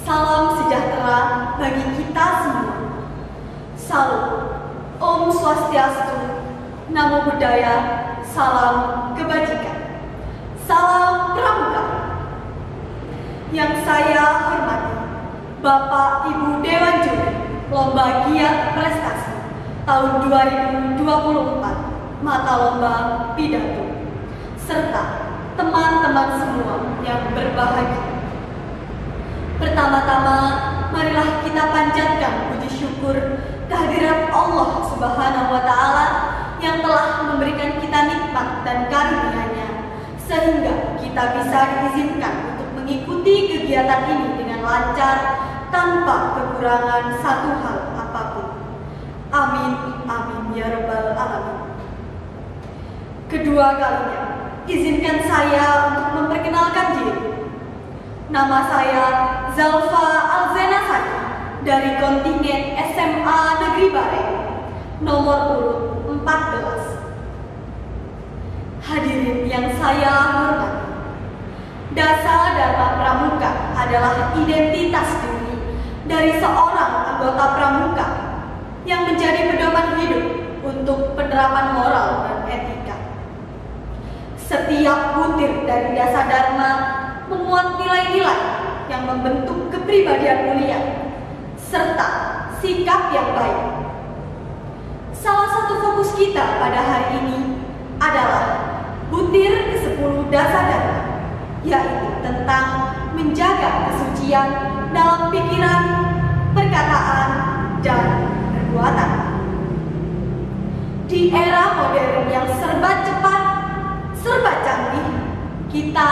Salam sejahtera bagi kita semua. Salam, Om Swastiastu, Namo Buddhaya, salam kebajikan, salam pramuka. Yang saya hormati, Bapak Ibu Dewan Juri Lomba Giat Prestasi tahun 2024, mata lomba pidato, serta teman-teman semua yang berbahagia. Pertama-tama, marilah kita panjatkan puji syukur kehadirat Allah Subhanahu wa Ta'ala yang telah memberikan kita nikmat dan karunia-Nya, sehingga kita bisa diizinkan untuk mengikuti kegiatan ini dengan lancar tanpa kekurangan satu hal apapun. Amin, amin ya rabbal alamin. Kedua kalinya, izinkan saya untuk memperkenalkan diri. Nama saya Zalfa Alzenasaki dari kontingen SMA Negeri Bare, nomor urut 14. Hadirin yang saya hormati, Dasa Dharma Pramuka adalah identitas diri dari seorang anggota pramuka yang menjadi pedoman hidup untuk penerapan moral dan etika. Setiap butir dari Dasa Dharma memuat nilai-nilai yang membentuk kepribadian mulia serta sikap yang baik. Salah satu fokus kita pada hari ini adalah butir ke-10 Dasa Dharma, yaitu tentang menjaga kesucian dalam pikiran, perkataan, dan perbuatan. Di era modern yang serba cepat, serba canggih, kita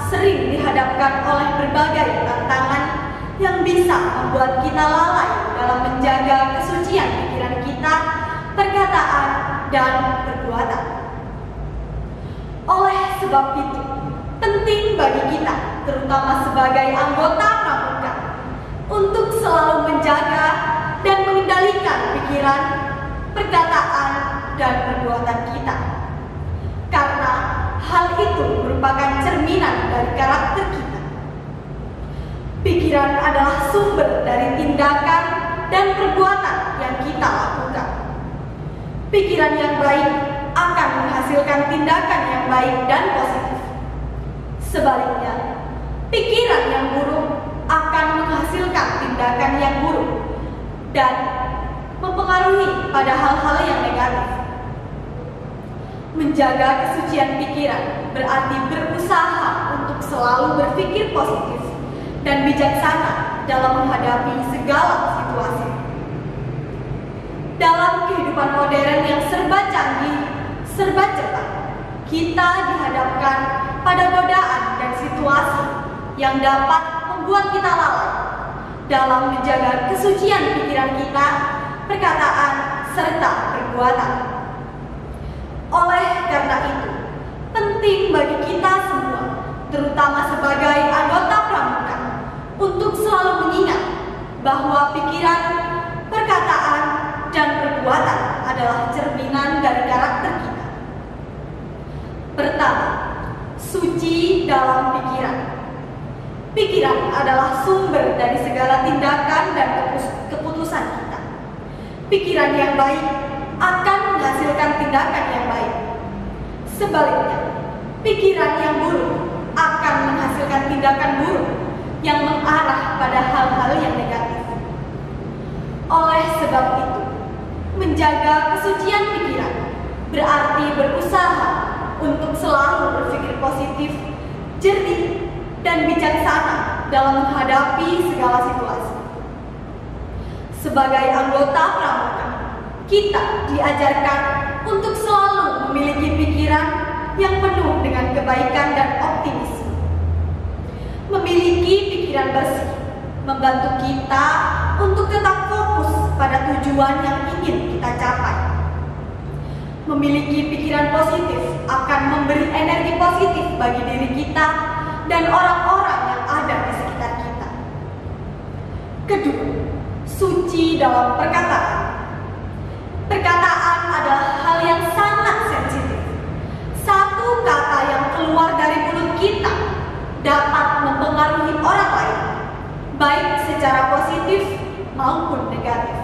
sering dihadapkan oleh berbagai tantangan yang bisa membuat kita lalai dalam menjaga kesucian pikiran kita, perkataan, dan perbuatan. Oleh sebab itu, penting bagi kita, terutama sebagai anggota pramuka, untuk selalu menjaga dan mengendalikan pikiran, perkataan, dan perbuatan kita. Karena hal itu merupakan cerminan dari karakter kita. Pikiran adalah sumber dari tindakan dan perbuatan yang kita lakukan. Pikiran yang baik akan menghasilkan tindakan yang baik dan positif. Sebaliknya, pikiran yang buruk akan menghasilkan tindakan yang buruk dan mempengaruhi pada hal-hal yang negatif. Menjaga kesucian pikiran berarti berusaha untuk selalu berpikir positif dan bijaksana dalam menghadapi segala situasi. Dalam kehidupan modern yang serba canggih, serba cepat, kita dihadapkan pada godaan dan situasi yang dapat membuat kita lalai dalam menjaga kesucian pikiran kita, perkataan, serta perbuatan. Oleh karena itu, penting bagi kita semua, terutama sebagai anggota pramuka, untuk selalu mengingat bahwa pikiran, perkataan, dan perbuatan adalah cerminan dari karakter kita. Pertama, suci dalam pikiran. Pikiran adalah sumber dari segala tindakan dan keputusan kita. Pikiran yang baik akan menghasilkan tindakan yang baik. Sebaliknya, pikiran yang buruk akan menghasilkan tindakan buruk yang mengarah pada hal-hal yang negatif. Oleh sebab itu, menjaga kesucian pikiran berarti berusaha untuk selalu berpikir positif, jernih, dan bijaksana dalam menghadapi segala situasi. Sebagai anggota pramuka, kita diajarkan untuk selalu memiliki pikiran yang penuh dengan kebaikan dan optimisme. Memiliki pikiran bersih membantu kita untuk tetap fokus pada tujuan yang ingin kita capai. Memiliki pikiran positif akan memberi energi positif bagi diri kita dan orang-orang yang ada di sekitar kita. Kedua, suci dalam perkataan. Perkataan adalah hal yang sangat sensitif. Satu kata yang keluar dari mulut kita dapat mempengaruhi orang lain, baik maupun negatif.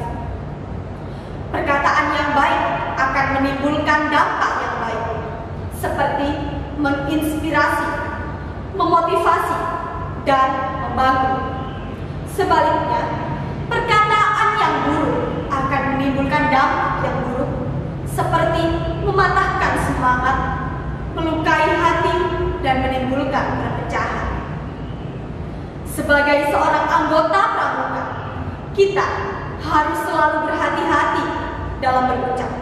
Perkataan yang baik akan menimbulkan dampak yang baik, seperti menginspirasi, memotivasi, dan membangun. Sebaliknya, perkataan yang buruk akan menimbulkan dampak yang buruk, seperti mematahkan semangat, melukai hati, dan menimbulkan perpecahan. Sebagai seorang anggota pramuka, kita harus selalu berhati-hati dalam berucap.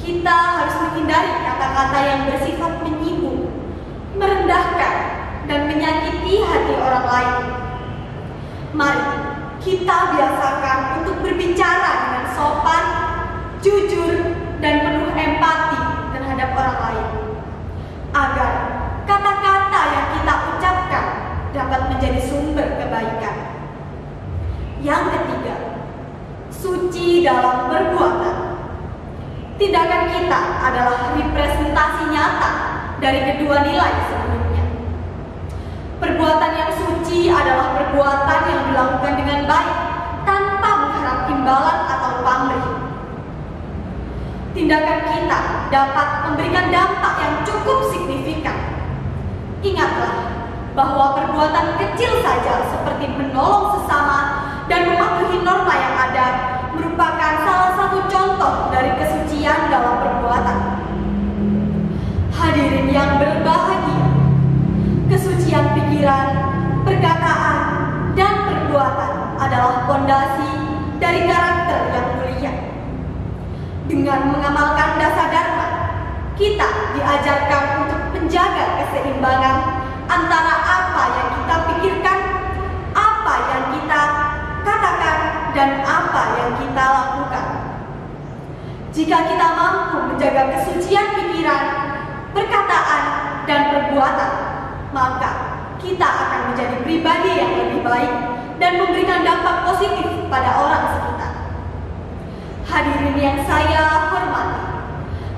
Kita harus menghindari kata-kata yang bersifat menyinggung, merendahkan, dan menyakiti hati orang lain. Mari kita biasakan untuk berbicara dengan sopan, jujur, dan penuh empati terhadap orang lain, agar kata-kata yang kita ucapkan dapat menjadi sumber kebaikan. Yang ketiga, suci dalam perbuatan. Tindakan kita adalah representasi nyata dari kedua nilai sebelumnya. Perbuatan yang suci adalah perbuatan yang dilakukan dengan baik tanpa mengharap imbalan atau pamrih. Tindakan kita dapat memberikan dampak yang cukup signifikan. Ingatlah bahwa perbuatan kecil saja seperti menolong sesama dan mematuhi norma yang ada merupakan salah satu contoh dari kesucian dalam perbuatan. Hadirin yang berbahagia, kesucian pikiran, perkataan, dan perbuatan adalah fondasi dari karakter yang mulia. Dengan mengamalkan dasar dharma, kita diajarkan untuk menjaga keseimbangan antara apa yang kita pikirkan, apa yang kita katakan, dan apa yang kita lakukan. Jika kita mampu menjaga kesucian pikiran, perkataan, dan perbuatan, maka kita akan menjadi pribadi yang lebih baik dan memberikan dampak positif pada orang sekitar. Hadirin yang saya hormati,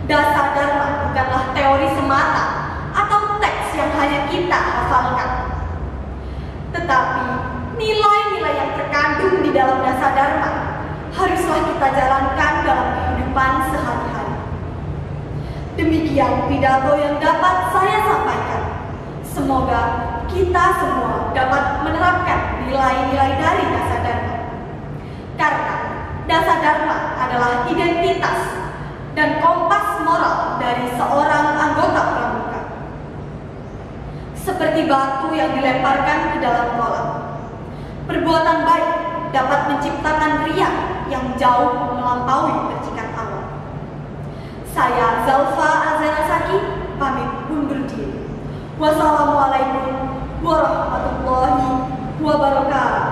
dasar dharma bukanlah teori semata atau teks yang hanya kita hafalkan, tetapi nilai-nilai yang terkandung di dalam dasar dharma haruslah kita jalankan dalam kehidupan sehari-hari. Demikian pidato yang dapat saya sampaikan. Semoga kita semua dapat menerapkan nilai-nilai dari dasar dharma, karena dasar dharma adalah identitas dan kompas moral dari seorang anggota pramuka. Seperti batu yang dilemparkan ke dalam kolam, perbuatan baik dapat menciptakan riak yang jauh melampaui percikan awan. Saya Zalfa Azanasaki pamit undur diri. Wassalamualaikum warahmatullahi wabarakatuh.